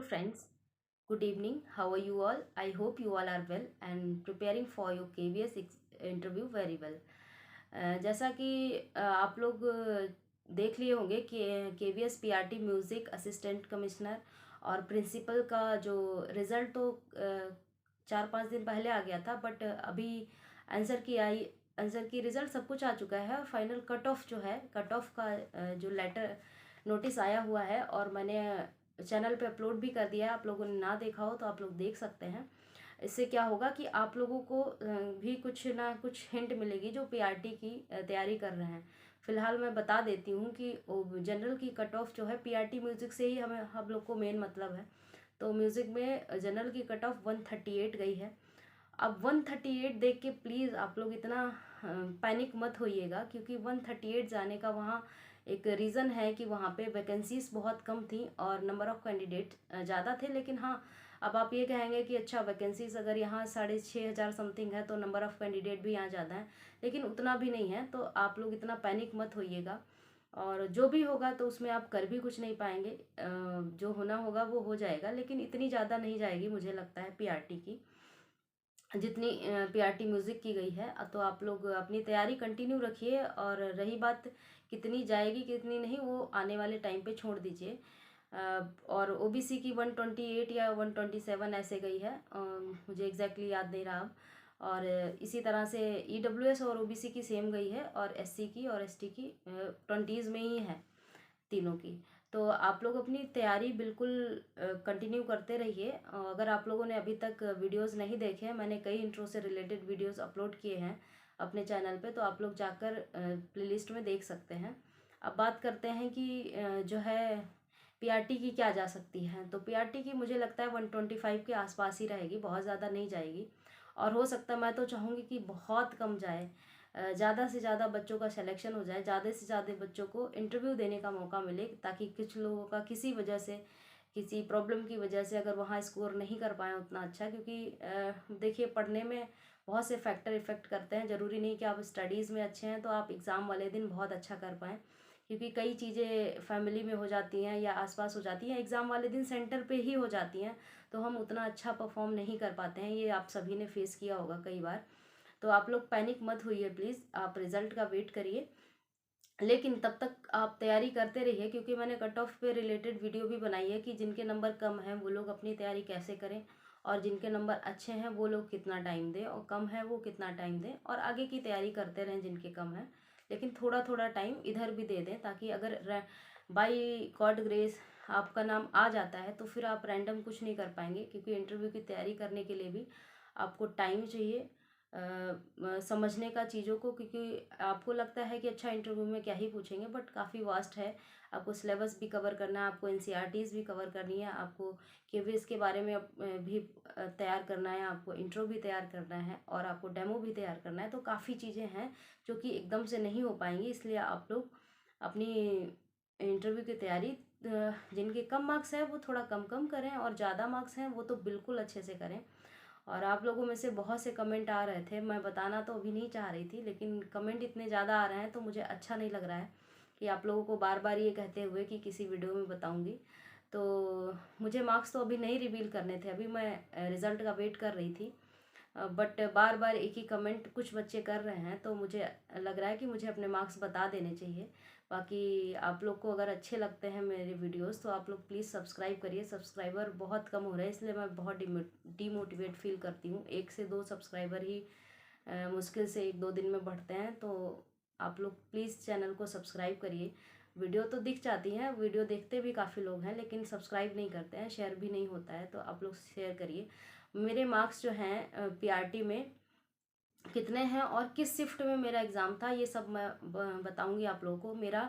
Hello friends, good evening. How are you all? I hope you all are well and preparing for your KVS interview very well. जैसा कि आप लोग देख लिए होंगे कि KVS PRT music assistant commissioner और प्रिंसिपल का जो रिज़ल्ट तो 4-5 दिन पहले आ गया था, बट अभी आंसर की रिज़ल्ट सब कुछ आ चुका है और फाइनल कट ऑफ जो है, कट ऑफ का जो लेटर नोटिस आया हुआ है और मैंने चैनल पे अपलोड भी कर दिया है। आप लोगों ने ना देखा हो तो आप लोग देख सकते हैं। इससे क्या होगा कि आप लोगों को भी कुछ ना कुछ हिंट मिलेगी जो पीआरटी की तैयारी कर रहे हैं। फिलहाल मैं बता देती हूँ कि जनरल की कट ऑफ जो है, पीआरटी म्यूज़िक से ही हम लोग को मेन मतलब है। तो म्यूज़िक में जनरल की कट ऑफ 138 गई है। अब 138 देख के प्लीज़ आप लोग इतना पैनिक मत होइएगा, क्योंकि 138 जाने का वहाँ एक रीज़न है कि वहाँ पे वैकेंसीज बहुत कम थी और नंबर ऑफ़ कैंडिडेट ज़्यादा थे। लेकिन हाँ, अब आप ये कहेंगे कि अच्छा, वैकेंसीज अगर यहाँ 6,500 समथिंग है तो नंबर ऑफ़ कैंडिडेट भी यहाँ ज़्यादा है, लेकिन उतना भी नहीं है। तो आप लोग इतना पैनिक मत होइएगा, और जो भी होगा तो उसमें आप कर भी कुछ नहीं पाएंगे। जो होना होगा वो हो जाएगा, लेकिन इतनी ज़्यादा नहीं जाएगी मुझे लगता है पीआरटी की, जितनी पीआरटी म्यूज़िक की गई है। तो आप लोग अपनी तैयारी कंटिन्यू रखिए, और रही बात कितनी जाएगी कितनी नहीं, वो आने वाले टाइम पे छोड़ दीजिए। और ओबीसी की 128 या 127 ऐसे गई है, मुझे एग्जैक्टली याद नहीं रहा अब। और इसी तरह से ईडब्ल्यूएस और ओबीसी की सेम गई है, और एससी की और एसटी की 20s में ही है, तीनों की। तो आप लोग अपनी तैयारी बिल्कुल कंटिन्यू करते रहिए। अगर आप लोगों ने अभी तक वीडियोस नहीं देखे हैं, मैंने कई इंट्रो से रिलेटेड वीडियोस अपलोड किए हैं अपने चैनल पे, तो आप लोग जाकर प्लेलिस्ट में देख सकते हैं। अब बात करते हैं कि जो है पीआरटी की क्या जा सकती है। तो पीआरटी की मुझे लगता है 125 के आसपास ही रहेगी, बहुत ज़्यादा नहीं जाएगी। और हो सकता है, मैं तो चाहूँगी कि बहुत कम जाए, ज़्यादा से ज़्यादा बच्चों का सिलेक्शन हो जाए, ज़्यादा से ज़्यादा बच्चों को इंटरव्यू देने का मौका मिले, ताकि कुछ लोगों का किसी वजह से, किसी प्रॉब्लम की वजह से अगर वहाँ स्कोर नहीं कर पाए उतना अच्छा, क्योंकि देखिए, पढ़ने में बहुत से फैक्टर इफ़ेक्ट करते हैं। ज़रूरी नहीं कि आप स्टडीज़ में अच्छे हैं तो आप एग्ज़ाम वाले दिन बहुत अच्छा कर पाएँ, क्योंकि कई चीज़ें फैमिली में हो जाती हैं या आसपास हो जाती हैं, एग्ज़ाम वाले दिन सेंटर पे ही हो जाती हैं, तो हम उतना अच्छा परफॉर्म नहीं कर पाते हैं। ये आप सभी ने फेस किया होगा कई बार। तो आप लोग पैनिक मत होइए प्लीज़, आप रिज़ल्ट का वेट करिए, लेकिन तब तक आप तैयारी करते रहिए, क्योंकि मैंने कट ऑफ पे रिलेटेड वीडियो भी बनाई है कि जिनके नंबर कम हैं वो लोग अपनी तैयारी कैसे करें, और जिनके नंबर अच्छे हैं वो लोग कितना टाइम दें, और कम है वो कितना टाइम दें, और आगे की तैयारी करते रहें जिनके कम है, लेकिन थोड़ा थोड़ा टाइम इधर भी दे दें, ताकि अगर बाई गॉड ग्रेस आपका नाम आ जाता है तो फिर आप रैंडम कुछ नहीं कर पाएंगे, क्योंकि इंटरव्यू की तैयारी करने के लिए भी आपको टाइम चाहिए समझने का चीज़ों को, क्योंकि आपको लगता है कि अच्छा, इंटरव्यू में क्या ही पूछेंगे, बट काफ़ी वास्ट है। आपको सिलेबस भी कवर करना है, आपको एनसीईआरटीज़ भी कवर करनी है, आपको केवीएस के बारे में भी तैयार करना है, आपको इंट्रो भी तैयार करना है, और आपको डेमो भी तैयार करना है। तो काफ़ी चीज़ें हैं जो कि एकदम से नहीं हो पाएंगी, इसलिए आप लोग अपनी इंटरव्यू की तैयारी, जिनके कम मार्क्स हैं वो थोड़ा कम कम करें, और ज़्यादा मार्क्स हैं वो तो बिल्कुल अच्छे से करें। और आप लोगों में से बहुत से कमेंट आ रहे थे, मैं बताना तो अभी नहीं चाह रही थी, लेकिन कमेंट इतने ज़्यादा आ रहे हैं तो मुझे अच्छा नहीं लग रहा है कि आप लोगों को बार बार ये कहते हुए कि किसी वीडियो में बताऊंगी। तो मुझे मार्क्स तो अभी नहीं रिवील करने थे, अभी मैं रिज़ल्ट का वेट कर रही थी, बट बार बार एक ही कमेंट कुछ बच्चे कर रहे हैं, तो मुझे लग रहा है कि मुझे अपने मार्क्स बता देने चाहिए। बाकी आप लोग को अगर अच्छे लगते हैं मेरे वीडियोस तो आप लोग प्लीज़ सब्सक्राइब करिए। सब्सक्राइबर बहुत कम हो रहे हैं, इसलिए मैं बहुत डीमोटिवेट फील करती हूँ। 1 से 2 सब्सक्राइबर ही मुश्किल से 1-2 दिन में बढ़ते हैं, तो आप लोग प्लीज़ चैनल को सब्सक्राइब करिए। वीडियो तो दिख जाती हैं, वीडियो देखते भी काफ़ी लोग हैं, लेकिन सब्सक्राइब नहीं करते हैं, शेयर भी नहीं होता है, तो आप लोग शेयर करिए। मेरे मार्क्स जो हैं पीआरटी में कितने हैं और किस शिफ्ट में मेरा एग्ज़ाम था, ये सब मैं बताऊंगी आप लोगों को। मेरा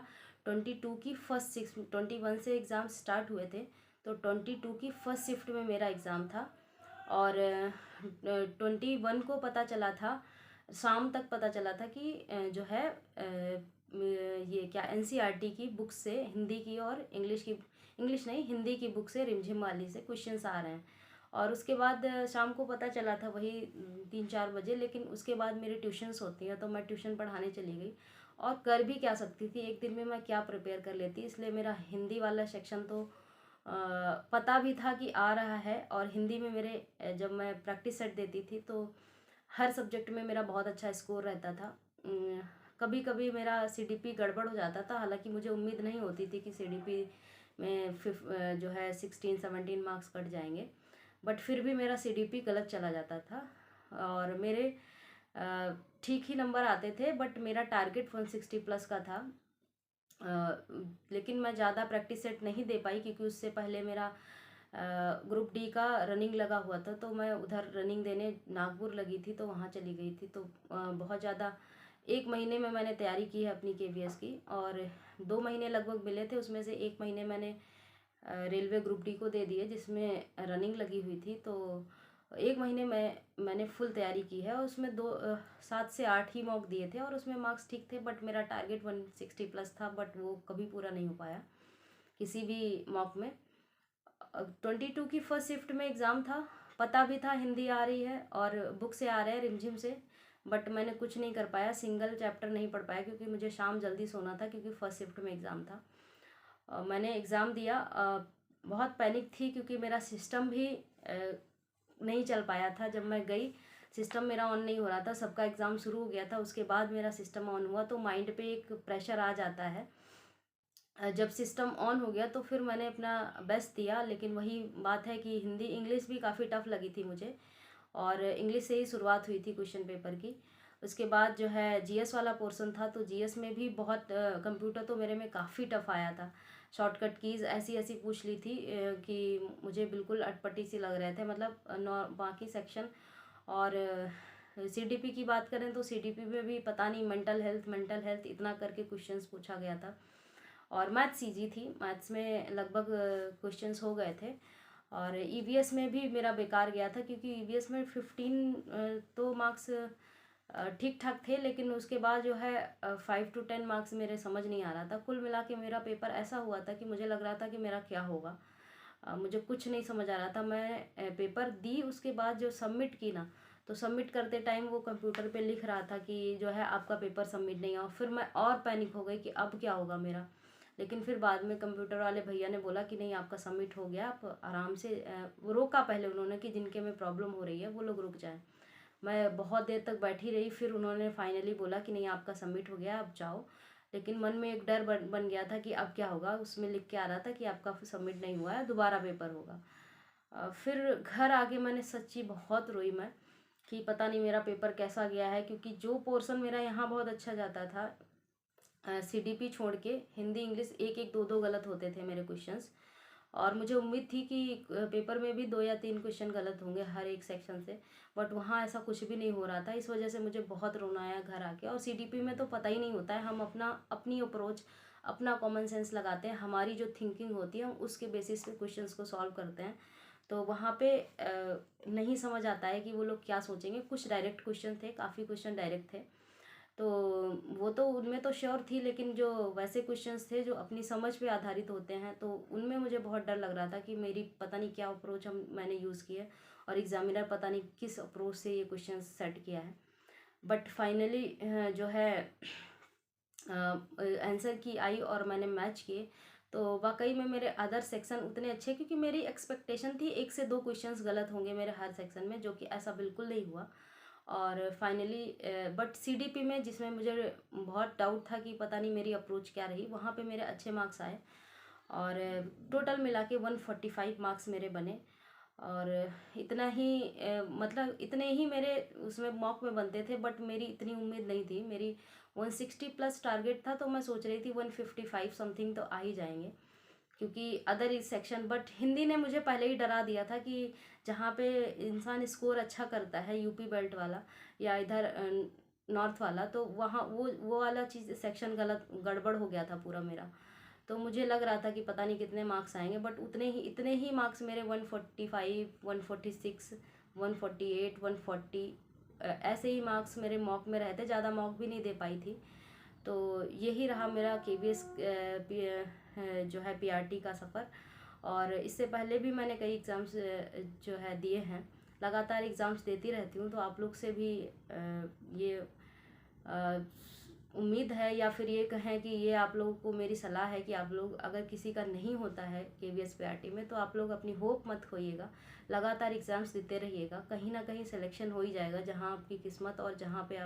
22 की फर्स्ट शिफ्ट, 21 से एग्ज़ाम स्टार्ट हुए थे, तो 22 की फर्स्ट शिफ्ट में मेरा एग्ज़ाम था। और 21 को पता चला था, शाम तक पता चला था कि जो है ये क्या एनसीईआरटी की बुक से, हिंदी की और इंग्लिश की, इंग्लिश नहीं हिंदी की बुक से, रिमझिम वाली से क्वेश्चंस आ रहे हैं। और उसके बाद शाम को पता चला था वही 3-4 बजे, लेकिन उसके बाद मेरी ट्यूशन्स होती हैं तो मैं ट्यूशन पढ़ाने चली गई, और कर भी क्या सकती थी, एक दिन में मैं क्या प्रिपेयर कर लेती। इसलिए मेरा हिंदी वाला सेक्शन तो पता भी था कि आ रहा है। और हिंदी में मेरे जब मैं प्रैक्टिस सेट देती थी तो हर सब्जेक्ट में मेरा बहुत अच्छा स्कोर रहता था। कभी कभी मेरा सीडीपी गड़बड़ हो जाता था, हालांकि मुझे उम्मीद नहीं होती थी कि सीडीपी में जो है 16-17 मार्क्स कट जाएंगे, बट फिर भी मेरा सीडीपी गलत चला जाता था और मेरे ठीक ही नंबर आते थे, बट मेरा टारगेट 160 प्लस का था। लेकिन मैं ज़्यादा प्रैक्टिस सेट नहीं दे पाई क्योंकि उससे पहले मेरा ग्रुप डी का रनिंग लगा हुआ था, तो मैं उधर रनिंग देने नागपुर लगी थी तो वहाँ चली गई थी। तो बहुत ज़्यादा 1 महीने में मैंने तैयारी की है अपनी केवीएस की, और 2 महीने लगभग मिले थे, उसमें से 1 महीने मैंने रेलवे ग्रुप डी को दे दिए जिसमें रनिंग लगी हुई थी। तो 1 महीने में मैंने फुल तैयारी की है और उसमें 7 से 8 ही मॉक दिए थे और उसमें मार्क्स ठीक थे, बट मेरा टारगेट 160 प्लस था, बट वो कभी पूरा नहीं हो पाया किसी भी मॉक में। 22 की फर्स्ट शिफ्ट में एग्ज़ाम था, पता भी था हिंदी आ रही है और बुक से आ रहे हैं रिमझिम से, बट मैंने कुछ नहीं कर पाया, सिंगल चैप्टर नहीं पढ़ पाया क्योंकि मुझे शाम जल्दी सोना था क्योंकि फर्स्ट शिफ्ट में एग्ज़ाम था। मैंने एग्ज़ाम दिया, बहुत पैनिक थी क्योंकि मेरा सिस्टम भी नहीं चल पाया था। जब मैं गई सिस्टम मेरा ऑन नहीं हो रहा था, सबका एग्ज़ाम शुरू हो गया था, उसके बाद मेरा सिस्टम ऑन हुआ, तो माइंड पे एक प्रेशर आ जाता है। जब सिस्टम ऑन हो गया तो फिर मैंने अपना बेस्ट दिया, लेकिन वही बात है कि हिंदी इंग्लिश भी काफ़ी टफ लगी थी मुझे, और इंग्लिश से ही शुरुआत हुई थी क्वेश्चन पेपर की। उसके बाद जो है जीएस वाला पोर्शन था, तो जीएस में भी बहुत कंप्यूटर तो मेरे में काफ़ी टफ आया था। शॉर्टकट कीज़ ऐसी ऐसी पूछ ली थी कि मुझे बिल्कुल अटपटी सी लग रहे थे, मतलब बाकी सेक्शन। और सीडीपी की बात करें तो सीडीपी में भी पता नहीं मेंटल हेल्थ इतना करके क्वेश्चंस पूछा गया था। और मैथ्स ईजी थी, मैथ्स में लगभग क्वेश्चंस हो गए थे। और ईवीएस में भी मेरा बेकार गया था क्योंकि ईवीएस में 15 तो मार्क्स ठीक ठाक थे, लेकिन उसके बाद जो है 5 to 10 मार्क्स मेरे समझ नहीं आ रहा था। कुल मिला के मेरा पेपर ऐसा हुआ था कि मुझे लग रहा था कि मेरा क्या होगा, मुझे कुछ नहीं समझ आ रहा था। मैं पेपर दी, उसके बाद जो सबमिट की ना, तो सबमिट करते टाइम वो कंप्यूटर पे लिख रहा था कि जो है आपका पेपर सबमिट नहीं हुआ। फिर मैं और पैनिक हो गई कि अब क्या होगा मेरा, लेकिन फिर बाद में कंप्यूटर वाले भैया ने बोला कि नहीं आपका सबमिट हो गया, आप आराम से वो रोका पहले उन्होंने कि जिनके में प्रॉब्लम हो रही है वो लोग रुक जाएं। मैं बहुत देर तक बैठी रही, फिर उन्होंने फाइनली बोला कि नहीं आपका सबमिट हो गया, आप जाओ। लेकिन मन में एक डर बन गया था कि अब क्या होगा, उसमें लिख के आ रहा था कि आपका सबमिट नहीं हुआ है, दोबारा पेपर होगा। फिर घर आके मैंने सच्ची बहुत रोई मैं कि पता नहीं मेरा पेपर कैसा गया है, क्योंकि जो पोर्शन मेरा यहाँ बहुत अच्छा जाता था, सीडीपी छोड़ के हिंदी इंग्लिश एक एक दो दो गलत होते थे मेरे क्वेश्चंस, और मुझे उम्मीद थी कि पेपर में भी 2 या 3 क्वेश्चन गलत होंगे हर एक सेक्शन से, बट वहाँ ऐसा कुछ भी नहीं हो रहा था। इस वजह से मुझे बहुत रोना आया घर आके। और सीडीपी में तो पता ही नहीं होता है, हम अपनी अप्रोच, अपना कॉमन सेंस लगाते हैं, हमारी जो थिंकिंग होती है हम उसके बेसिस पे क्वेश्चंस को सॉल्व करते हैं। तो वहाँ पे नहीं समझ आता है कि वो लोग क्या सोचेंगे। कुछ डायरेक्ट क्वेश्चन थे, काफ़ी क्वेश्चन डायरेक्ट थे, तो वो तो उनमें तो श्योर थी, लेकिन जो वैसे क्वेश्चंस थे जो अपनी समझ पे आधारित होते हैं, तो उनमें मुझे बहुत डर लग रहा था कि मेरी पता नहीं क्या अप्रोच मैंने यूज़ की है और एग्जामिनर पता नहीं किस अप्रोच से ये क्वेश्चन सेट किया है। बट फाइनली जो है आंसर की आई और मैंने मैच किए, तो वाकई में मेरे अदर सेक्शन उतने अच्छे, क्योंकि मेरी एक्सपेक्टेशन थी 1 से 2 क्वेश्चंस गलत होंगे मेरे हर सेक्शन में, जो कि ऐसा बिल्कुल नहीं हुआ। और फाइनली बट सीडीपी में, जिसमें मुझे बहुत डाउट था कि पता नहीं मेरी अप्रोच क्या रही, वहाँ पे मेरे अच्छे मार्क्स आए और टोटल मिला के 145 मार्क्स मेरे बने। और इतना ही मतलब इतने ही मेरे उसमें मॉक में बनते थे, बट मेरी इतनी उम्मीद नहीं थी। मेरी 160 प्लस टारगेट था, तो मैं सोच रही थी 155 समथिंग तो आ ही जाएंगे, क्योंकि अदर इस सेक्शन, बट हिंदी ने मुझे पहले ही डरा दिया था कि जहाँ पे इंसान स्कोर अच्छा करता है, यूपी बेल्ट वाला या इधर नॉर्थ वाला, तो वहाँ वो वाला चीज़ सेक्शन गलत गड़बड़ हो गया था पूरा मेरा। तो मुझे लग रहा था कि पता नहीं कितने मार्क्स आएंगे, बट इतने ही मार्क्स मेरे 145, 146, 148, 140 ऐसे ही मार्क्स मेरे मॉक में रहते, ज़्यादा मॉक भी नहीं दे पाई थी। तो यही रहा मेरा केवीएस जो है पीआरटी का सफ़र। और इससे पहले भी मैंने कई एग्ज़ाम्स जो है दिए हैं, लगातार एग्ज़ाम्स देती रहती हूँ, तो आप लोग से भी ये उम्मीद है या फिर ये कहें कि ये आप लोगों को मेरी सलाह है कि आप लोग अगर किसी का नहीं होता है KVS PRT में तो आप लोग अपनी होप मत खोइएगा, लगातार एग्ज़ाम्स देते रहिएगा, कहीं ना कहीं सिलेक्शन हो ही जाएगा। जहाँ आपकी किस्मत और जहाँ पे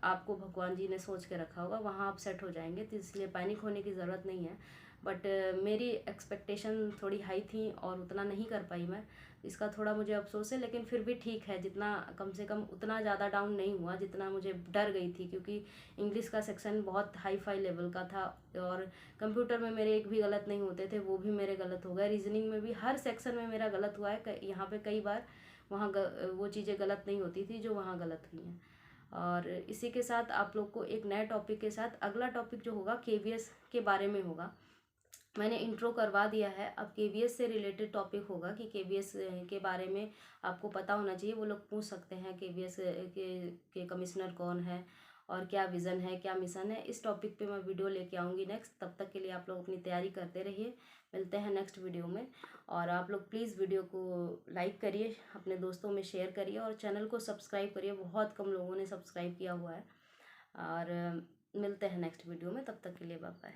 आपको भगवान जी ने सोच के रखा होगा वहाँ आप सेट हो जाएंगे, तो इसलिए पैनिक होने की ज़रूरत नहीं है। बट मेरी एक्सपेक्टेशन थोड़ी हाई थी और उतना नहीं कर पाई मैं, इसका थोड़ा मुझे अफसोस है, लेकिन फिर भी ठीक है, जितना कम से कम उतना ज़्यादा डाउन नहीं हुआ जितना मुझे डर गई थी, क्योंकि इंग्लिश का सेक्शन बहुत हाई फाई लेवल का था और कंप्यूटर में मेरे एक भी गलत नहीं होते थे, वो भी मेरे गलत हो गए। रीजनिंग में भी हर सेक्शन में मेरा गलत हुआ है, यहाँ पे कई बार वहाँ वो चीज़ें गलत नहीं होती थी जो वहाँ गलत हुई हैं। और इसी के साथ आप लोग को एक नए टॉपिक के साथ अगला टॉपिक जो होगा KVS के बारे में होगा। मैंने इंट्रो करवा दिया है, अब KVS से रिलेटेड टॉपिक होगा कि KVS के बारे में आपको पता होना चाहिए। वो लोग पूछ सकते हैं KVS के कमिश्नर कौन है और क्या विज़न है, क्या मिशन है। इस टॉपिक पे मैं वीडियो लेके आऊँगी नेक्स्ट। तब तक के लिए आप लोग अपनी तैयारी करते रहिए, मिलते हैं नेक्स्ट वीडियो में। और आप लोग प्लीज़ वीडियो को लाइक करिए, अपने दोस्तों में शेयर करिए और चैनल को सब्सक्राइब करिए, बहुत कम लोगों ने सब्सक्राइब किया हुआ है। और मिलते हैं नेक्स्ट वीडियो में, तब तक के लिए बाय बाय।